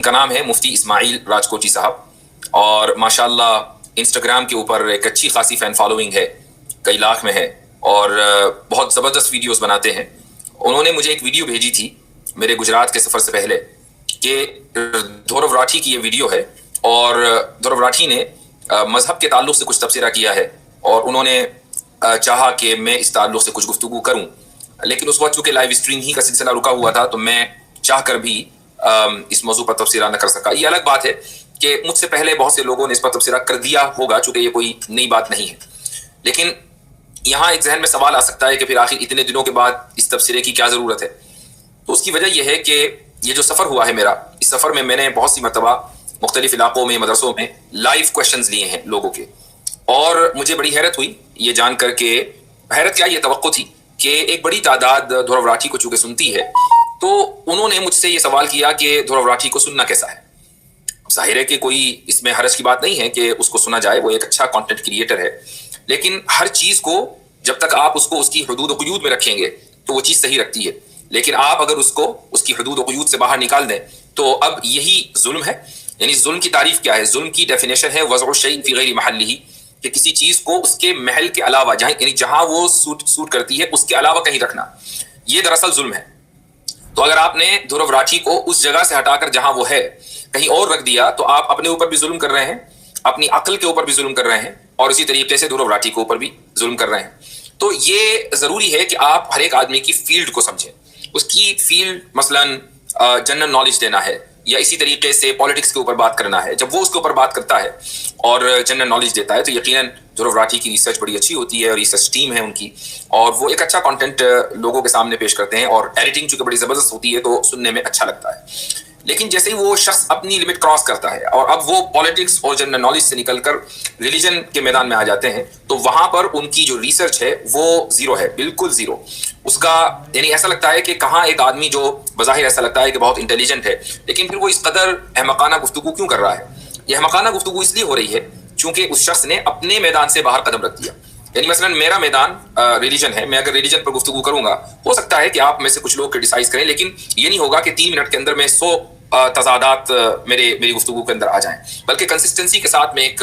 का नाम है मुफ्ती इस्माइल राजकोटी साहब, और माशाल्लाह इंस्टाग्राम के ऊपर एक अच्छी खासी फ़ैन फॉलोइंग है, कई लाख में है, और बहुत ज़बरदस्त वीडियोस बनाते हैं। उन्होंने मुझे एक वीडियो भेजी थी मेरे गुजरात के सफ़र से पहले कि धोरव राठी की ये वीडियो है, और धोरव राठी ने मज़हब के ताल्लुक़ से कुछ तबसरा किया है, और उन्होंने चाहा कि मैं इस ताल्लुक़ से कुछ गुफ्तगू करूँ, लेकिन उस वक्त चूँकि लाइव स्ट्रीम ही का सिलसिला रुका हुआ था तो मैं चाह कर भी इस मौजू पर तबसरा न कर सका। ये अलग बात है कि मुझसे पहले बहुत से लोगों ने इस पर तबसरा कर दिया होगा, चूँकि ये कोई नई बात नहीं है, लेकिन यहाँ एक जहन में सवाल आ सकता है कि फिर आखिर इतने दिनों के बाद इस तबसरे की क्या ज़रूरत है। तो उसकी वजह यह है कि ये जो सफ़र हुआ है मेरा, इस सफ़र में मैंने बहुत सी मरतबा मुख्तलिफ इलाकों में, मदरसों में लाइव क्वेश्चंस लिए हैं लोगों के, और मुझे बड़ी हैरत हुई ये जान कर के, हैरत क्या, ये तवक्को थी कि एक बड़ी तादाद धोरव राठी को चूँकि सुनती है, तो उन्होंने मुझसे ये सवाल किया कि धोरव राठी को सुनना कैसा है। ज़ाहिर है कि कोई इसमें हरज की बात नहीं है कि उसको सुना जाए, वो एक अच्छा कंटेंट क्रिएटर है, लेकिन हर चीज़ को जब तक आप उसको उसकी हुदूद व क़ुयूद में रखेंगे तो वो चीज़ सही रखती है, लेकिन आप अगर उसको उसकी हुदूद व क़ुयूद से बाहर निकाल दें तो अब यही जुल्म है। यानी जुल्म की तारीफ़ क्या है? जुल्म की डेफिनेशन है वज़उ शैइन फ़ी गैरि महल्लिही, कि किसी चीज़ को उसके महल के अलावा, जहाँ वो सूट करती है उसके अलावा कहीं रखना, ये दरअसल जुल्म है। तो अगर आपने धोरव राठी को उस जगह से हटाकर जहां वो है कहीं और रख दिया तो आप अपने ऊपर भी जुल्म कर रहे हैं, अपनी अक्ल के ऊपर भी जुल्म कर रहे हैं, और इसी तरीके से धोरव राठी के ऊपर भी जुल्म कर रहे हैं। तो ये ज़रूरी है कि आप हर एक आदमी की फील्ड को समझें। उसकी फील्ड मसलन जनरल नॉलेज देना है, या इसी तरीके से पॉलिटिक्स के ऊपर बात करना है। जब वो उसके ऊपर बात करता है और जनरल नॉलेज देता है तो यकीनन धोरव राठी की रिसर्च बड़ी अच्छी होती है, और रिसर्च टीम है उनकी, और वो एक अच्छा कंटेंट लोगों के सामने पेश करते हैं, और एडिटिंग चूँकि बड़ी ज़बरदस्त होती है तो सुनने में अच्छा लगता है। लेकिन जैसे ही वो शख्स अपनी लिमिट क्रॉस करता है और अब वो पॉलिटिक्स और जनरल नॉलेज से निकलकर रिलीजन के मैदान में आ जाते हैं, तो वहाँ पर उनकी जो रिसर्च है वो ज़ीरो है, बिल्कुल ज़ीरो। उसका यानी ऐसा लगता है कि कहाँ एक आदमी जो बज़ाहिर ऐसा लगता है कि बहुत इंटेलिजेंट है, लेकिन फिर वो इस कदर अहमकाना गुफ्तगू क्यों कर रहा है? यह अहमकाना गुफ्तगू इसलिए हो रही है चूँकि उस शख्स ने अपने मैदान से बाहर कदम रख दिया। यानी मसलन मेरा मैदान रिलीजन है, मैं अगर रिलीजन पर गुफ्तगू करूंगा, हो सकता है कि आप में से कुछ लोग क्रिटिसाइज करें, लेकिन ये नहीं होगा कि 3 मिनट के अंदर में 100 तजादात मेरी गुफ्तगू के अंदर आ जाएं, बल्कि कंसिस्टेंसी के साथ मैं एक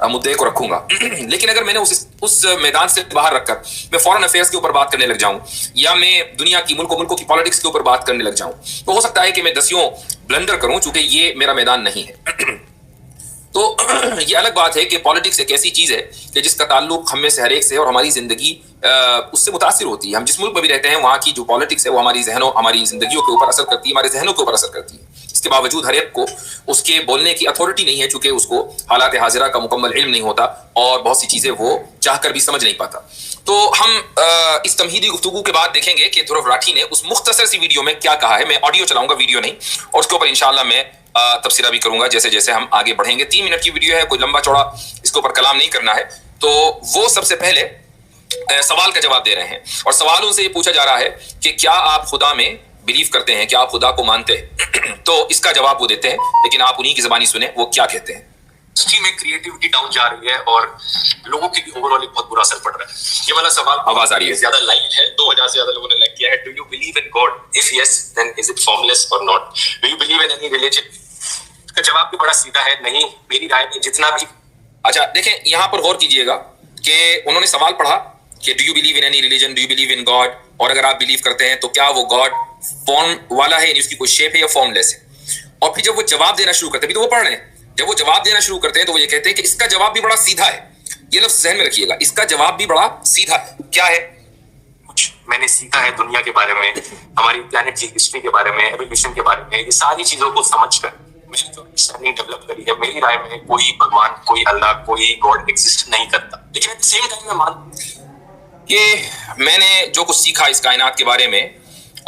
मुद्दे को रखूंगा। लेकिन अगर मैंने उस मैदान से बाहर रखकर मैं फॉरेन अफेयर्स के ऊपर बात करने लग जाऊं, या मैं दुनिया की मुल्कों की पॉलिटिक्स के ऊपर बात करने लग जाऊं, तो हो सकता है कि मैं दसियों ब्लंडर करूं, चूंकि ये मेरा मैदान नहीं है। तो ये अलग बात है कि पॉलिटिक्स एक ऐसी चीज़ है कि जिसका ताल्लुक हम में से हर एक से, और हमारी ज़िंदगी उससे मुतासिर होती है। हम जिस मुल्क में भी रहते हैं वहाँ की जो पॉलिटिक्स है वो हमारी ज़िंदगियों के ऊपर असर करती है, हमारे जहनों के ऊपर असर करती है। इसके बावजूद हर एक को उसके बोलने की अथॉरिटी नहीं है, चूँकि उसको हालात हाजिरा का मुकम्मल इल्म नहीं होता, और बहुत सी चीज़ें वो चाह कर भी समझ नहीं पाता। तो हम इस तमहीदी गुफ्तगू के बाद देखेंगे कि धोरव राठी ने उस मुख्तसर सी वीडियो में क्या कहा है। मैं ऑडियो चलाऊंगा, वीडियो नहीं, और उसके ऊपर इंशाअल्लाह मैं तफसीरा भी करूंगा जैसे जैसे हम आगे बढ़ेंगे। 3 मिनट की वीडियो है, कोई लंबा चौड़ा इसके ऊपर कलाम नहीं करना है। तो वो सबसे पहले सवाल का जवाब दे रहे हैं, और सवाल उनसे ये पूछा जा रहा है कि क्या आप खुदा में बिलीव करते हैं, क्या आप खुदा को मानते हैं? तो इसका जवाब वो देते हैं, लेकिन आप उन्हीं की ज़बानी सुने वो क्या कहते हैं। इंडस्ट्री में क्रिएटिविटी डाउन जा रही है और लोगों के लिए ओवरऑल एक बहुत बुरा असर पड़ रहा है। ये वाला सवाल आवाज आ रही है, ज्यादा लाइक है, 2000 से ज्यादा लोगों ने लाइक किया है। Do you believe in God? If yes then is it formless or not? Do you believe in any religion? इसका जवाब भी बड़ा सीधा है, नहीं। मेरी राय में जितना भी, अच्छा देखें, यहाँ पर गौर कीजिएगा कि उन्होंने सवाल पढ़ा कि do you believe in any religion, do you believe in God, और अगर आप बिलीव करते हैं तो क्या वो गॉड फॉर्म वाला है, यानी उसकी कोई शेप है, या फॉर्मलेस है। और फिर जब वो जवाब देना शुरू करते हैं, तो वो पढ़ रहे हैं, जब वो जवाब देना शुरू करते हैं तो वो ये कहते हैं कि इसका जवाब भी बड़ा सीधा है। ये लफ्ज़ ज़हन में रखिएगा, इसका जवाब भी बड़ा सीधा है। क्या है? कुछ मैंने सीखा है दुनिया के बारे में, हमारी प्लैनेट की हिस्ट्री के बारे में, एवोल्यूशन के बारे में, ये सारी चीजों को समझकर मैंने जो अंडरस्टैंडिंग डेवलप करी है। मेरी राय में कोई भगवान, कोई अल्लाह, कोई गॉड एग्जिस्ट नहीं करता, लेकिन एट द सेम टाइम मैं मानता कि मैंने जो कुछ सीखा इस कायनात के बारे में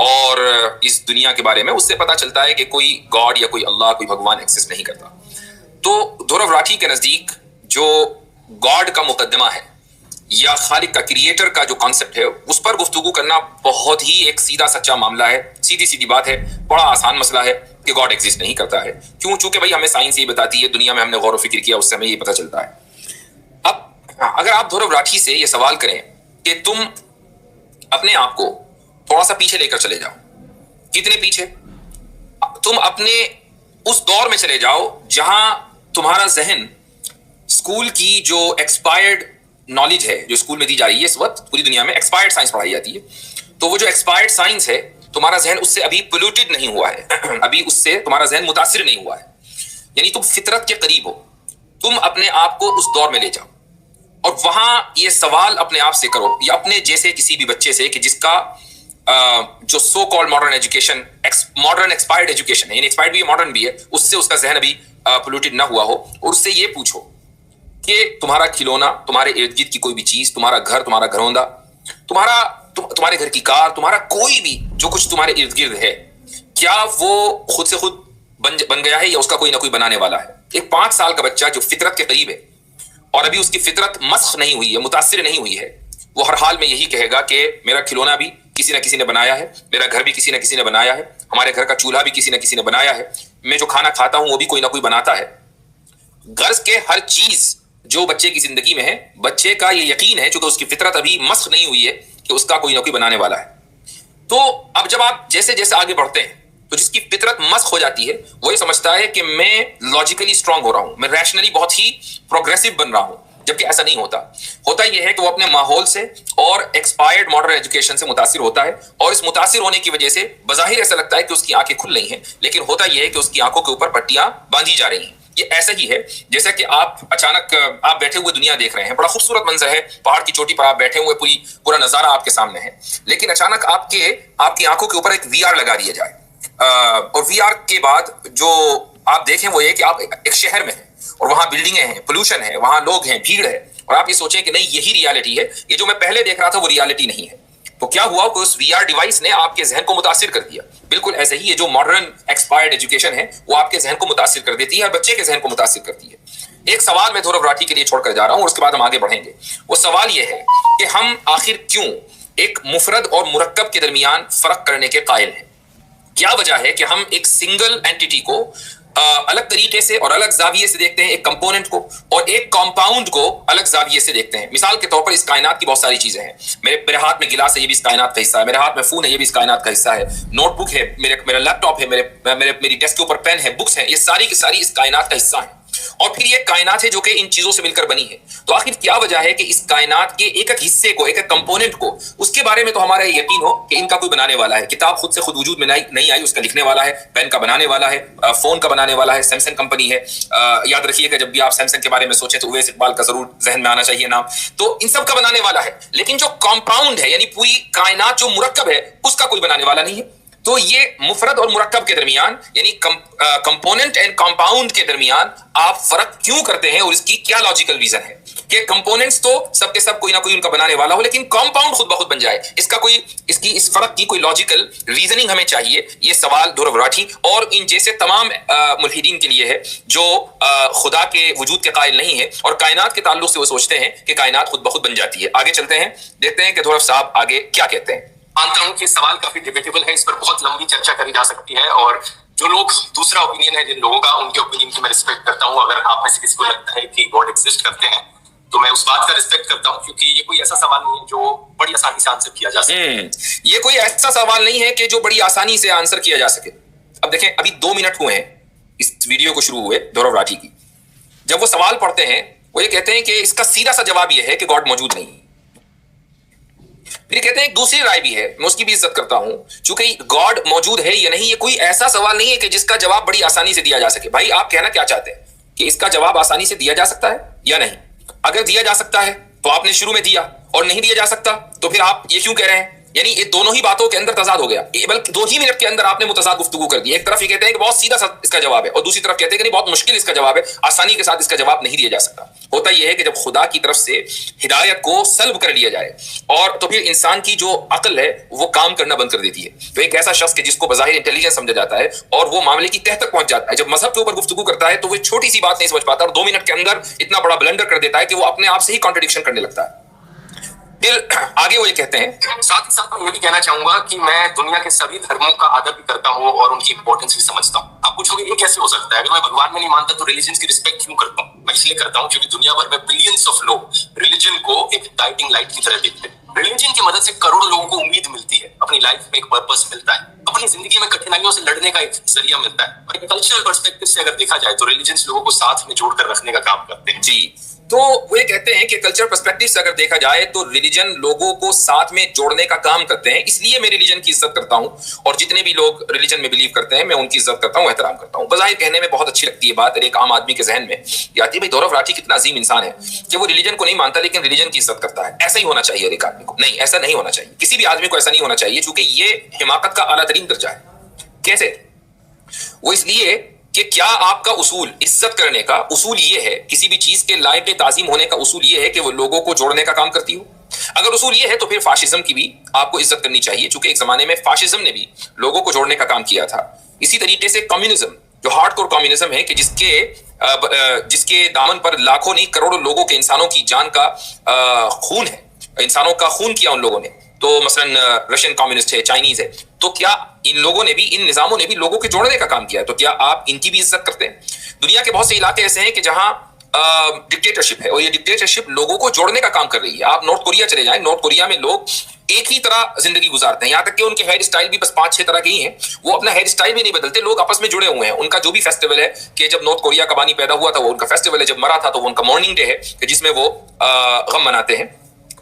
और इस दुनिया के बारे में, उससे पता चलता है कि कोई गॉड या कोई अल्लाह, कोई भगवान एग्जिस्ट नहीं करता। तो धोरव राठी के नज़दीक जो गॉड का मुकद्दमा है या खालिक का, क्रिएटर का जो कॉन्सेप्ट है, उस पर गुफ्तगू करना बहुत ही एक सीधा सच्चा मामला है, सीधी सीधी बात है, बड़ा आसान मसला है कि गॉड एग्जिस्ट नहीं करता है। क्यों? चूंकि भाई हमें साइंस ये बताती है, दुनिया में हमने गौर व फिक्र किया, उससे हमें ये पता चलता है। अब अगर आप धोरव राठी से ये सवाल करें कि तुम अपने आप को थोड़ा सा पीछे लेकर चले जाओ, कितने पीछे, तुम अपने اس دور میں چلے جاؤ جہاں تمہارا ذہن اسکول کی جو ایکسپائرڈ نالج ہے جو اسکول میں دی جا رہی ہے، اس وقت پوری دنیا میں ایکسپائرڈ سائنس پڑھائی جاتی ہے، تو وہ جو ایکسپائرڈ سائنس ہے تمہارا ذہن اس سے ابھی پولوٹیڈ نہیں ہوا ہے، ابھی اس سے تمہارا ذہن متاثر نہیں ہوا ہے، یعنی تم فطرت کے قریب ہو، تم اپنے آپ کو اس دور میں لے جاؤ اور وہاں یہ سوال اپنے آپ سے کرو یا اپنے جیسے کسی بھی بچے سے کہ جس کا جو so called modern education, modern expired education ہے، یعنی ایکسپائرڈ بھی ہے ماڈرن بھی ہے، اس سے اس کا ذہن ابھی پولوٹیڈ نہ ہوا ہو، اور اس سے یہ پوچھو کہ تمہارا کھلونا، تمہارے ارد گرد کی کوئی بھی چیز، تمہارا گھر، تمہارا گھروندا، تمہارے گھر کی کار، تمہارا کوئی بھی جو کچھ تمہارے ارد گرد ہے، کیا وہ خود سے خود بن گیا ہے یا اس کا کوئی نہ کوئی بنانے والا ہے؟ ایک 5 سال کا بچہ جو فطرت کے قریب ہے اور ابھی اس کی فطرت مسخ نہیں ہوئی ہے، متاثر نہیں ہوئی ہے، وہ ہر حال میں یہی کہے گا کہ میرا کھلونا بھی کسی نہ کسی نے بنایا ہے، میرا گھر بھی کسی نہ کسی نے بنایا ہے، ہمارے گھر کا چولہا بھی کسی نہ کسی نے بنایا ہے، میں جو کھانا کھاتا ہوں وہ بھی کوئی نہ کوئی بناتا ہے۔ غرض کے ہر چیز جو بچے کی زندگی میں ہے، بچے کا یہ یقین ہے چونکہ اس کی فطرت ابھی مسخ نہیں ہوئی ہے کہ اس کا کوئی نہ کوئی بنانے والا ہے۔ تو اب جب آپ جیسے جیسے آگے بڑھتے ہیں تو جس کی فطرت مسخ ہو جاتی ہے وہ یہ سمجھتا ہے کہ میں لاجیکلی اسٹرانگ ہو رہا ہوں، میں ریشنلی بہت ہی پروگریسو بن رہا ہوں، جبکہ ایسا نہیں ہوتا۔ ہوتا یہ ہے کہ وہ اپنے ماحول سے اور ایکسپائرڈ ماڈرن ایجوکیشن سے متاثر ہوتا ہے، اور اس متاثر ہونے کی وجہ سے بظاہر ایسا لگتا ہے کہ اس کی آنکھیں کھل رہی ہیں، لیکن ہوتا یہ ہے کہ اس کی آنکھوں کے اوپر پٹیاں باندھی جا رہی ہیں۔ یہ ایسا ہی ہے جیسا کہ آپ اچانک آپ بیٹھے ہوئے دنیا دیکھ رہے ہیں، بڑا خوبصورت منظر ہے، پہاڑ کی چوٹی پر آپ بیٹھے ہوئے، پورا نظارہ آپ کے سامنے ہے، لیکن اچانک آپ کی آنکھوں کے اوپر ایک وی آر لگا دیا جائے، اور وی آر کے بعد جو آپ دیکھیں وہ یہ کہ آپ ایک شہر میں ہیں اور وہاں بلڈنگیں ہیں، پولوشن ہے، وہاں لوگ ہیں، بھیڑ ہے، اور آپ یہ سوچیں کہ نہیں یہی ریالٹی ہے، یہ جو میں پہلے دیکھ رہا تھا وہ ریالٹی نہیں ہے۔ تو کیا ہوا کہ اس وی آر ڈیوائس نے آپ کے ذہن کو متاثر کر دیا۔ بالکل ایسے ہی یہ جو ماڈرن ایکسپائرڈ ایجوکیشن ہے وہ آپ کے ذہن کو متاثر کر دیتی ہے اور بچے کے ذہن کو متاثر کرتی ہے۔ ایک سوال میں دھرو راٹھی کے لیے چھوڑ کر جا رہا ہوں اور اس کے بعد ہم آگے بڑھیں گے۔ وہ سوال یہ ہے کہ ہم آخر کیوں ایک مفرد اور مرکب کے درمیان فرق کرنے کے قائل ہیں؟ کیا وجہ ہے کہ ہم ایک سنگل اینٹیٹی کو الگ طریقے سے اور الگ زاویے سے دیکھتے ہیں، ایک کمپوننٹ کو، اور ایک کمپاؤنڈ کو الگ زاویے سے دیکھتے ہیں؟ مثال کے طور پر اس کائنات کی بہت ساری چیزیں ہیں، میرے ہاتھ میں گلاس ہے، یہ بھی اس کائنات کا حصہ ہے، میرے ہاتھ میں فون ہے، یہ بھی اس کائنات کا حصہ ہے، نوٹ بک ہے، میرا لیپ ٹاپ ہے، میری ڈیسک کے اوپر پین ہے، بکس ہیں، یہ ساری کی ساری اس کائنات کا حصہ ہیں، اور پھر یہ کائنات ہے جو کہ ان چیزوں سے مل کر بنی ہے۔ تو آخر کیا وجہ ہے کہ اس کائنات کے ایک ایک حصے کو، ایک ایک کمپوننٹ کو، اس کے بارے میں تو ہمارا یقین ہو کہ ان کا کوئی بنانے والا ہے؟ کتاب خود سے خود وجود میں نہیں آئی، اس کا لکھنے والا ہے، پین کا بنانے والا ہے، فون کا بنانے والا ہے، سیمسنگ کمپنی ہے۔ یاد رکھیے کہ جب بھی آپ سیمسنگ کے بارے میں سوچیں تو اویس اقبال کا ضرور ذہن میں آنا چاہیے نام۔ تو ان سب کا بنانے والا ہے، لیکن جو کمپاؤنڈ ہے، یعنی پوری کائنات جو مرکب ہے، اس کا کوئی بنانے والا نہیں ہے۔ تو یہ مفرد اور مرکب کے درمیان، یعنی کمپوننٹ اینڈ کمپاؤنڈ کے درمیان آپ فرق کیوں کرتے ہیں، اور اس کی کیا لاجیکل ریزن ہے کہ کمپوننٹس تو سب کے سب کوئی نہ کوئی ان کا بنانے والا ہو، لیکن کمپاؤنڈ خود بخود بن جائے؟ اس فرق کی کوئی لاجیکل ریزننگ ہمیں چاہیے۔ یہ سوال دھرو راٹھی اور ان جیسے تمام ملحدین کے لیے ہے جو خدا کے وجود کے قائل نہیں ہے اور کائنات کے تعلق سے وہ سوچتے ہیں کہ کائنات خود بخود بن جاتی ہے۔ آگے چلتے ہیں، دیکھتے ہیں کہ دھرو صاحب آگے کیا کہتے ہیں۔ مانتا ہوں کہ سوال کافی ڈیبیٹیبل ہے، اس پر بہت لمبی چرچا کری جا سکتی ہے، اور جو لوگ دوسرا اوپینین ہے جن لوگوں کا، ان کے اوپینین کی میں رسپیکٹ کرتا ہوں۔ اگر آپ میں سے کسی کو لگتا ہے کہ گاڈ ایگزسٹ کرتے ہیں تو میں اس بات کا رسپیکٹ کرتا ہوں، کیونکہ یہ کوئی ایسا سوال نہیں ہے جو بڑی آسانی سے آنسر کیا جا سکے۔ یہ کوئی ایسا سوال نہیں ہے کہ جو بڑی آسانی سے آنسر کیا جا سکے۔ اب دیکھیں، ابھی 2 منٹ ہوئے ہیں اس ویڈیو کو شروع ہوئے دھرو راٹھی کی۔ جب وہ سوال پڑھتے ہیں وہ یہ کہتے ہیں کہ اس کا سیدھا سا جواب یہ ہے کہ گاڈ موجود نہیں۔ پھر کہتے ہیں ایک دوسری رائے بھی ہے، میں اس کی بھی عزت کرتا ہوں، چونکہ گاڈ موجود ہے یا نہیں یہ کوئی ایسا سوال نہیں ہے کہ جس کا جواب بڑی آسانی سے دیا جا سکے۔ بھائی آپ کہنا کیا چاہتے ہیں کہ اس کا جواب آسانی سے دیا جا سکتا ہے یا نہیں؟ اگر دیا جا سکتا ہے تو آپ نے شروع میں دیا، اور نہیں دیا جا سکتا تو پھر آپ یہ کیوں کہہ رہے ہیں؟ یعنی یہ دونوں ہی باتوں کے اندر تضاد ہو گیا، بلکہ 2 ہی منٹ کے اندر آپ نے متضاد گفتگو کر دی۔ ایک طرف یہ کہتے ہیں کہ بہت سیدھا اس کا جواب ہے، اور دوسری طرف کہتے ہیں کہ نہیں بہت مشکل اس کا جواب ہے، آسانی کے ساتھ اس کا جواب نہیں دیا جا سکتا۔ ہوتا یہ ہے کہ جب خدا کی طرف سے ہدایت کو سلب کر لیا جائے اور تو پھر انسان کی جو عقل ہے وہ کام کرنا بند کر دیتی ہے۔ تو ایک ایسا شخص کہ جس کو بظاہر انٹیلیجنس سمجھا جاتا ہے اور وہ معاملے کی تہ تک پہنچ جاتا ہے، جب مذہب کے اوپر گفتگو کرتا ہے تو وہ چھوٹی سی بات نہیں سمجھ پاتا اور 2 منٹ کے اندر اتنا بڑا بلنڈر کر دیتا ہے کہ وہ اپنے آپ سے ہی کانٹرڈکشن کرنے لگتا ہے۔ پھر آگے وہ یہ کہتے ہیں، ساتھ ہی ساتھ میں یہ بھی کہنا چاہوں گا کہ میں دنیا کے سبھی دھرموں کا ادب بھی کرتا ہوں اور ان کی امپورٹنس بھی سمجھتا ہوں۔ آپ پوچھو گے یہ کیسے ہو سکتا ہے؟ اگر میں بھگوان میں نہیں مانتا تو ریلیجنس کی رسپیکٹ کیوں کرتا ہوں؟ میں اس لیے کرتا ہوں کیونکہ دنیا بھر میں بلینس آف لوگ ریلیجن کو ایک گائیڈنگ لائٹ کی طرح دیکھتے ہیں۔ रिलीजन की मदद से करोड़ों लोगों को उम्मीद मिलती है, अपनी लाइफ में एक पर्पस मिलता है, अपनी जिंदगी में कठिनाइयों से लड़ने का एक जरिया मिलता है। और एक कल्चरल पर्सपेक्टिव से अगर देखा जाए तो रिलीजन्स लोगों को साथ में जोड़कर रखने का काम करते हैं। जी, तो वो ये कहते हैं कि कल्चर पर्सपेक्टिव से अगर देखा जाए तो रिलीजन लोगों को साथ में जोड़ने का काम करते हैं, इसलिए मैं रिलीजन की इज्जत करता हूं और जितने भी लोग रिलीजन में बिलीव करते हैं मैं उनकी इज्जत करता हूं, एहतराम करता हूं। बज़ाहिर कहने में बहुत अच्छी लगती है बात, एक आम आदमी के जहन में ये आती है भाई गौरव राठी कितना अजीम इंसान है कि वो रिलीजन को नहीं मानता लेकिन रिलीजन की इज्जत करता है। ऐसा ही होना चाहिए एक आदमी को। नहीं, ऐसा नहीं होना चाहिए, किसी भी आदमी को ऐसा नहीं होना चाहिए, क्योंकि ये हिमाकत का आला तरीन दर्जा है। कैसे? वो इसलिए कि क्या आपका उसूल इज्जत करने का उसूल ये है, किसी भी चीज के लायक ताजीम होने का उसूल ये है कि वो लोगों को जोड़ने का काम करती हो? अगर उसूल ये है तो फिर फाशिज्म की भी आपको इज्जत करनी चाहिए, क्योंकि एक जमाने में फाशिज्म ने भी लोगों को जोड़ने का काम किया था। इसी तरीके से कम्युनिज्म, जो हार्डकोर कम्युनिज्म है कि जिसके दामन पर लाखों नहीं करोड़ों लोगों के इंसानों की जान का खून है, इंसानों का खून किया उन लोगों ने, तो मसलन रशियन कम्युनिस्ट है, चाइनीज है, तो क्या इन लोगों ने भी, इन निजामों ने भी लोगों के जोड़ने का काम किया है? तो क्या आप इनकी भी इज्जत करते हैं? दुनिया के बहुत से इलाके ऐसे हैं कि जहां डिक्टेटरशिप है और ये डिक्टेटरशिप लोगों को जोड़ने का काम कर रही है। आप नॉर्थ कोरिया चले जाएं, नॉर्थ कोरिया में लोग एक ही तरह जिंदगी गुजारते हैं, यहाँ तक कि उनके हेयर स्टाइल भी बस 5-6 तरह के ही हैं, वो अपना हेयर स्टाइल भी नहीं बदलते, लोग आपस में जुड़े हुए हैं। उनका जो भी फेस्टिवल है कि जब नॉर्थ कोरिया का बानी पैदा हुआ था वो उनका फेस्टिवल है, जब मरा था तो वो उनका मॉर्निंग डे है कि जिसमें वो गम मनाते हैं।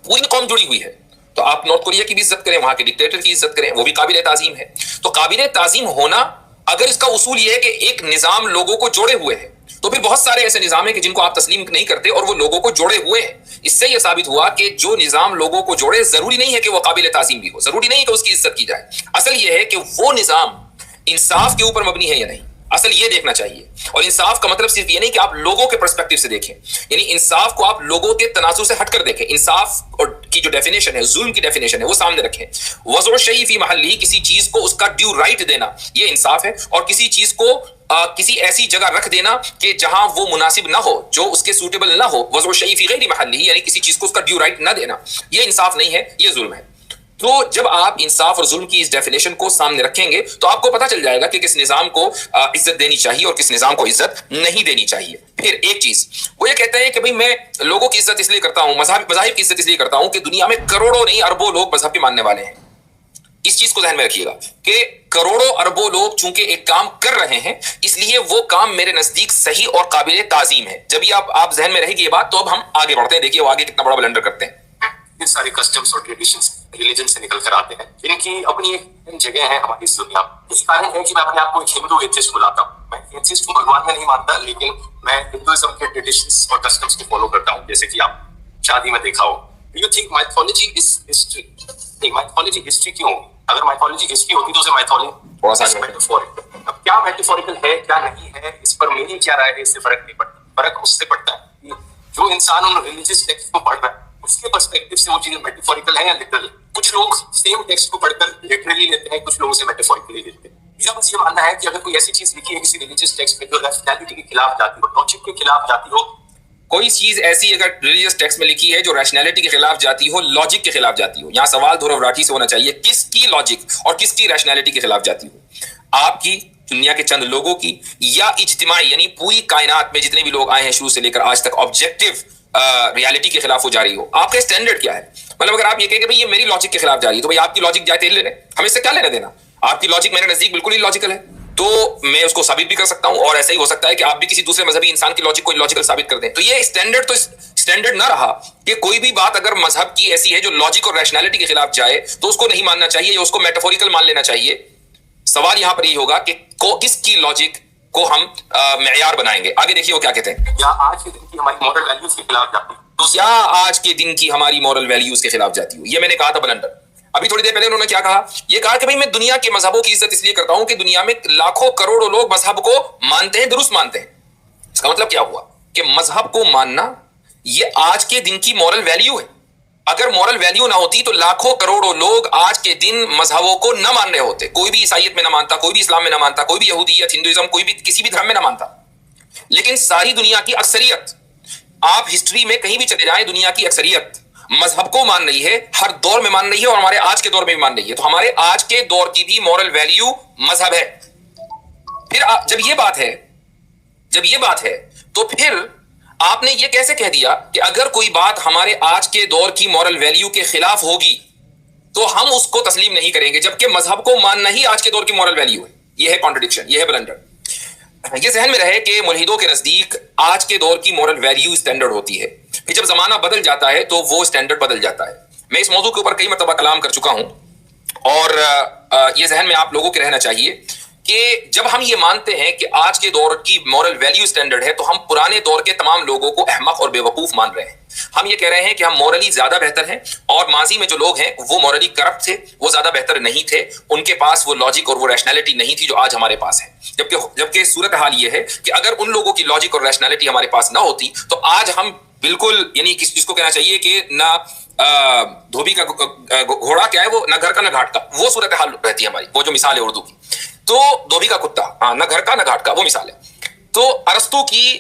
पूरी कौम जुड़ी हुई है। तो आप नॉर्थ कोरिया की भी इज्जत करें, वहां के डिक्टेटर की इज्जत करें, वो भी काबिल ताजीम है। तो काबिल ताजीम होना, अगर इसका उसूल ये है कि एक निजाम लोगों को जोड़े हुए है, तो फिर बहुत सारे ऐसे निजाम है कि जिनको आप तस्लीम नहीं करते और वो लोगों को जोड़े हुए हैं। इससे यह साबित हुआ कि जो निजाम लोगों को जोड़े, जरूरी नहीं है कि वो काबिल ताजीम भी हो, जरूरी नहीं है कि उसकी इज्जत की जाए। असल यह है कि वो निजाम इंसाफ के ऊपर मबनी है या नहीं, असल ये देखना चाहिए। और इंसाफ का मतलब सिर्फ ये नहीं कि आप लोगों के पर्सपेक्टिव से देखें, यानी इंसाफ को आप लोगों के तनाजुर से हटकर देखें। इंसाफ और की जो डेफिनेशन है, जुल्म की डेफिनेशन है, वो सामने रखें। वज़्उ शैइ फी महल्ली, किसी चीज को उसका ड्यू राइट देना, ये इंसाफ है। और किसी चीज को किसी ऐसी जगह रख देना कि जहां वो मुनासिब ना हो, जो उसके सूटेबल ना हो, वज़्उ शैइ फी गैरि महल्ली, यानी किसी चीज को उसका ड्यू राइट ना देना, ये इंसाफ नहीं है, ये जुल्म है। तो जब आप इंसाफ और जुल्म की इस डेफिनेशन को सामने रखेंगे तो आपको पता चल जाएगा कि किस निजाम को इज्जत देनी चाहिए और किस निजाम को इज्जत नहीं देनी चाहिए। फिर एक चीज वो ये कहते हैं कि भाई मैं लोगों की इज्जत इसलिए करता हूं, मज़ाहिब की इज्जत इसलिए करता हूं कि दुनिया में करोड़ों नहीं अरबों लोग मजहब के मानने वाले हैं। इस चीज को ध्यान में रखिएगा कि करोड़ों अरबों लोग चूंकि एक काम कर रहे हैं, इसलिए वो काम मेरे नजदीक सही और काबिल ताजीम है। जब ये आप जहन में रहेगी ये बात, तो अब हम आगे बढ़ते हैं। देखिए वो आगे कितना बड़ा ब्लंडर करते हैं। ये सारे कस्टम्स और ट्रेडिशंस रिलीजन से निकल कर आते हैं, इनकी अपनी एक जगह है हमारी इस दुनिया में। इस कारण है कि मैं अपने आप को एक हिंदू एथिस्ट बुलाता हूँ। मैं एथिस्ट भगवान में नहीं मानता, लेकिन मैं हिंदुइज्म के ट्रेडिशंस और कस्टम्स को फॉलो करता हूँ। जैसे कि आप शादी में देखा हो, you think mythology is history? नहीं, माइथोलॉजी हिस्ट्री क्यों होगी? अगर माइथोलॉजी हिस्ट्री होती तो उसे माइथोलॉजी मेटाफोरिकल। अब क्या मेटाफोरिकल है क्या नहीं है, इस पर मेरी क्या राय है, इससे फर्क नहीं पड़ता। फर्क उससे पड़ता है जो इंसान उन रिलीजियस टेक्स्ट को पढ़ रहा है, उसके पर्सपेक्टिव से वो चीजें मेटाफोरिकल है या लिटरल। कुछ लोग सेम टेक्स्ट को पढ़कर लिटरली लेते हैं, कुछ लोग उसे मेटाफोरिकली लेते हैं। मेरा बस ये मानना है कि अगर कोई ऐसी चीज लिखी है किसी रिलीजियस टेक्स्ट में जो रैशनैलिटी के खिलाफ जाती हो, लॉजिक के खिलाफ जाती हो, कोई चीज ऐसी अगर रिलीजियस टेक्स्ट में लिखी है जो रैशनैलिटी के खिलाफ जाती हो, लॉजिक के खिलाफ जाती हो, यहाँ सवाल गौरव राठी से होना चाहिए किसकी लॉजिक और किसकी रैशनैलिटी के खिलाफ जाती हो? आपकी, दुनिया के चंद लोगों की, या इज्तिमाई यानी पूरी कायनात में जितने भी लोग आए हैं शुरू से लेकर आज तक ऑब्जेक्टिव रियलिटी के खिलाफ हो जा रही हो? आपका स्टैंडर्ड क्या है? मतलब अगर आप ये कहें कि भाई ये मेरी लॉजिक के खिलाफ जा रही है, तो भाई आपकी लॉजिक जाए तेल ले लें, हमें इससे क्या लेना देना? आपकी लॉजिक मेरे नजदीक बिल्कुल ही लॉजिकल है, तो मैं उसको साबित भी कर सकता हूं, और ऐसा ही हो सकता है कि आप भी किसी दूसरे मजहबी इंसान की लॉजिक को लॉजिकल साबित कर दें। तो ये स्टैंडर्ड, तो स्टैंडर्ड ना रहा कि कोई भी बात अगर मजहब की ऐसी है जो लॉजिक और रैशनैलिटी के खिलाफ जाए तो उसको नहीं मानना चाहिए या उसको मेटाफोरिकल मान लेना चाहिए। सवाल यहां पर ये होगा कि किसकी लॉजिक को हम मेयार बनाएंगे। आगे देखिए वो क्या कहते हैं। या आज के दिन की हमारी मॉरल वैल्यूज के खिलाफ जाती है, तो क्या आज के दिन की हमारी मॉरल वैल्यूज के खिलाफ जाती हो? ये मैंने कहा था ब्लंडर। अभी थोड़ी देर पहले उन्होंने क्या कहा? ये कहा कि भाई मैं दुनिया के मजहबों की इज्जत इसलिए करता हूं कि दुनिया में लाखों करोड़ों लोग मजहब को मानते हैं, दुरुस्त मानते हैं। इसका मतलब क्या हुआ कि मजहब को मानना ये आज के दिन की मॉरल वैल्यू है। अगर मॉरल वैल्यू ना होती तो लाखों करोड़ों लोग आज के दिन मजहबों को न मान रहे होते। कोई भी ईसाइयत में ना मानता, कोई भी इस्लाम में ना मानता, कोई भी यहूदियत, हिंदुइज्म, कोई भी किसी भी धर्म में ना मानता। लेकिन सारी दुनिया की अक्सरियत, आप हिस्ट्री में कहीं भी चले जाएं, दुनिया की अक्सरियत मजहब को मान रही है, हर दौर में मान रही है, और हमारे आज के दौर में भी मान रही है। तो हमारे आज के दौर की भी मॉरल वैल्यू मजहब है। फिर जब ये बात है तो फिर آپ نے یہ کیسے کہہ دیا کہ اگر کوئی بات ہمارے آج کے دور کی مورل ویلیو کے خلاف ہوگی تو ہم اس کو تسلیم نہیں کریں گے، جبکہ مذہب کو ماننا ہی آج کے دور کی مورل ویلیو ہے؟ یہ ہے کانٹرڈکشن، یہ ہے بلنڈر۔ یہ ذہن میں رہے کہ ملحدوں کے نزدیک آج کے دور کی مورل ویلیو اسٹینڈرڈ ہوتی ہے کہ جب زمانہ بدل جاتا ہے تو وہ اسٹینڈرڈ بدل جاتا ہے۔ میں اس موضوع کے اوپر کئی مرتبہ کلام کر چکا ہوں، اور یہ ذہن میں آپ لوگوں کے رہنا چاہیے کہ جب ہم یہ مانتے ہیں کہ آج کے دور کی مورل ویلیو اسٹینڈرڈ ہے تو ہم پرانے دور کے تمام لوگوں کو احمق اور بیوقوف مان رہے ہیں۔ ہم یہ کہہ رہے ہیں کہ ہم مورلی زیادہ بہتر ہیں، اور ماضی میں جو لوگ ہیں وہ مورلی کرپٹ تھے، وہ زیادہ بہتر نہیں تھے، ان کے پاس وہ لاجک اور وہ ریشنلٹی نہیں تھی جو آج ہمارے پاس ہے۔ جبکہ صورتحال یہ ہے کہ اگر ان لوگوں کی لاجک اور ریشنلٹی ہمارے پاس نہ ہوتی تو آج ہم بالکل، یعنی کس کو کہنا چاہیے کہ نہ دھوبی کا گھوڑا کیا ہے، وہ نہ گھر کا نہ گھاٹ کا، وہ صورتحال رہتی ہے ہماری، وہ جو مثال ہے اردو کی، تو دھوبی کا کتا، نہ گھر کا نہ گھاٹ کا، وہ مثال ہے۔ تو ارسطو کی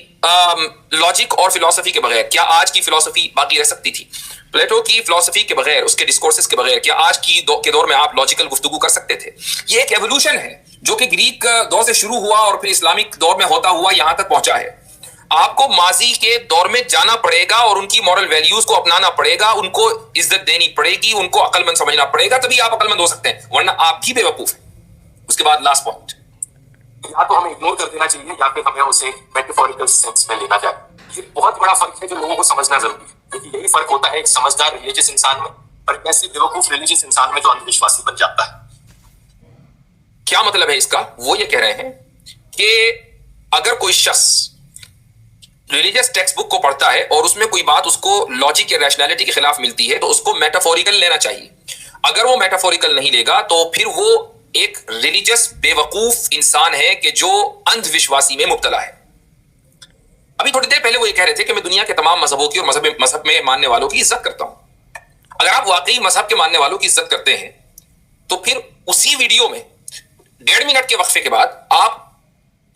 لاجک اور فلسفی کے بغیر کیا آج کی فلسفی باقی رہ سکتی تھی؟ پلیٹو کی فلسفی کے بغیر، اس کے ڈسکورسز کے بغیر کیا آج کے دور میں آپ لاجیکل گفتگو کر سکتے تھے؟ یہ ایک ایوولوشن ہے جو کہ گریک دور سے شروع ہوا اور پھر اسلامک دور میں ہوتا ہوا یہاں تک پہنچا ہے۔ آپ کو ماضی کے دور میں جانا پڑے گا اور ان کی مورل ویلیوز کو اپنانا پڑے گا، ان کو عزت دینی پڑے گی، ان کو عقل مند سمجھنا پڑے گا، تبھی آپ عقل مند ہو سکتے ہیں، ورنہ آپ بھی بے وقوف ہیں۔ اس کے بعد لاسٹ پوائنٹ، یا تو ہمیں اگنور کر دینا چاہیے یا پھر ہمیں اسے میٹافوریکل سینس میں لینا چاہیے۔ یہ بہت بڑا فرق ہے جو لوگوں کو سمجھنا ضروری ہے، کیونکہ یہی فرق ہوتا ہے ایک سمجھدار ریلیجس انسان میں اور ایک ایسے بیوقوف ریلیجس انسان میں جو اندھ وشواسی بن جاتا ہے۔ کیا مطلب ہے اس کا؟ وہ یہ کہہ رہے ہیں کہ اگر کوئی شخص ریلیجس ٹیکسٹ بک کو پڑھتا ہے اور اس میں کوئی بات اس کو لاجک یا ریشنلٹی کے خلاف ملتی ہے تو اس کو میٹافوریکل لینا چاہیے۔ اگر وہ میٹافوریکل نہیں لے گا تو پھر وہ ایک ریلیجس بے وقوف انسان ہے کہ جو اندھ وشواسی میں مبتلا ہے۔ ابھی تھوڑی دیر پہلے وہ یہ کہہ رہے تھے کہ میں دنیا کے تمام مذہبوں کی اور مذہب میں ماننے والوں کی عزت کرتا ہوں۔ اگر آپ واقعی مذہب کے ماننے والوں کی عزت کرتے ہیں تو پھر اسی ویڈیو میں 1.5 منٹ کے وقفے کے بعد آپ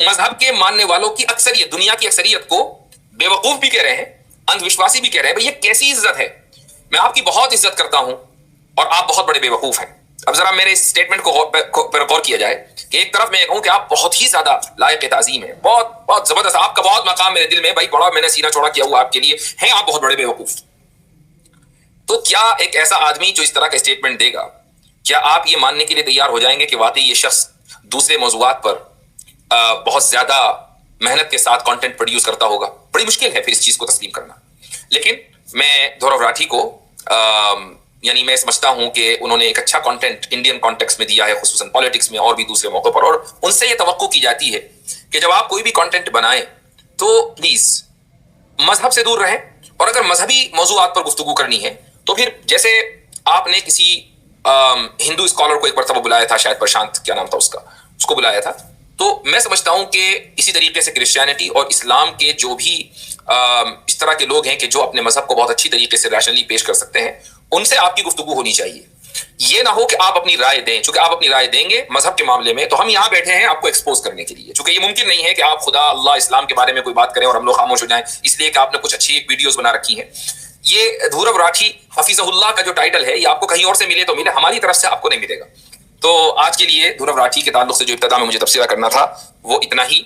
مذہب کے ماننے والوں کی اکثریت، دنیا کی اکثریت کو بے وقوف بھی کہہ رہے ہیں، اندھ وشواسی بھی کہہ رہے ہیں۔ بھئی یہ کیسی عزت ہے؟ میں آپ کی بہت عزت کرتا ہوں اور آپ بہت بڑے بے وقوف ہیں۔ اب ذرا میرے اس اسٹیٹمنٹ کو غور کیا جائے کہ ایک طرف میں یہ کہوں کہ آپ بہت ہی زیادہ لائق تعظیم ہیں، بہت زبردست، آپ کا بہت مقام میرے دل میں، بھائی بڑا میں نے سینہ چوڑا کیا ہوا آپ کے لیے، ہیں آپ بہت بڑے بے وقوف۔ تو کیا ایک ایسا آدمی جو اس طرح کا اسٹیٹمنٹ دے گا، کیا آپ یہ ماننے کے لیے تیار ہو جائیں گے کہ واقعی یہ شخص دوسرے موضوعات پر بہت زیادہ محنت کے ساتھ کانٹینٹ پروڈیوس کرتا ہوگا؟ بڑی مشکل ہے پھر اس چیز کو تسلیم کرنا۔ لیکن میں دھورو راٹھی کو یعنی میں سمجھتا ہوں کہ انہوں نے ایک اچھا کانٹینٹ انڈین کانٹیکس میں دیا ہے، خصوصاً پالیٹکس میں اور بھی دوسرے موقع پر، اور ان سے یہ توقع کی جاتی ہے کہ جب آپ کوئی بھی کانٹینٹ بنائیں تو پلیز مذہب سے دور رہیں، اور اگر مذہبی موضوعات پر گفتگو کرنی ہے تو پھر جیسے آپ نے کسی ہندو اسکالر کو ایک مرتبہ بلایا تھا، شاید پرشانت کیا نام تھا اس کو بلایا تھا، تو میں سمجھتا ہوں کہ اسی طریقے سے کرسچینٹی اور اسلام کے جو بھی اس طرح کے لوگ ہیں کہ جو اپنے مذہب کو بہت اچھی طریقے سے ریشنلی پیش کر سکتے ہیں، ان سے آپ کی گفتگو ہونی چاہیے۔ یہ نہ ہو کہ آپ اپنی رائے دیں، چونکہ آپ اپنی رائے دیں گے مذہب کے معاملے میں تو ہم یہاں بیٹھے ہیں آپ کو ایکسپوز کرنے کے لیے، چونکہ یہ ممکن نہیں ہے کہ آپ خدا اللہ اسلام کے بارے میں کوئی بات کریں اور ہم لوگ خاموش ہو جائیں اس لیے کہ آپ نے کچھ اچھی ویڈیوز بنا رکھی ہیں۔ یہ دھورو راٹھی حفیظہ اللہ کا جو ٹائٹل ہے یہ آپ کو کہیں اور سے ملے تو ملے، ہماری طرف سے آپ کو نہیں ملے گا۔ تو آج کے لیے دھورو راٹھی کے تعلق سے جو ابتدا میں مجھے تبصرہ کرنا تھا وہ اتنا ہی۔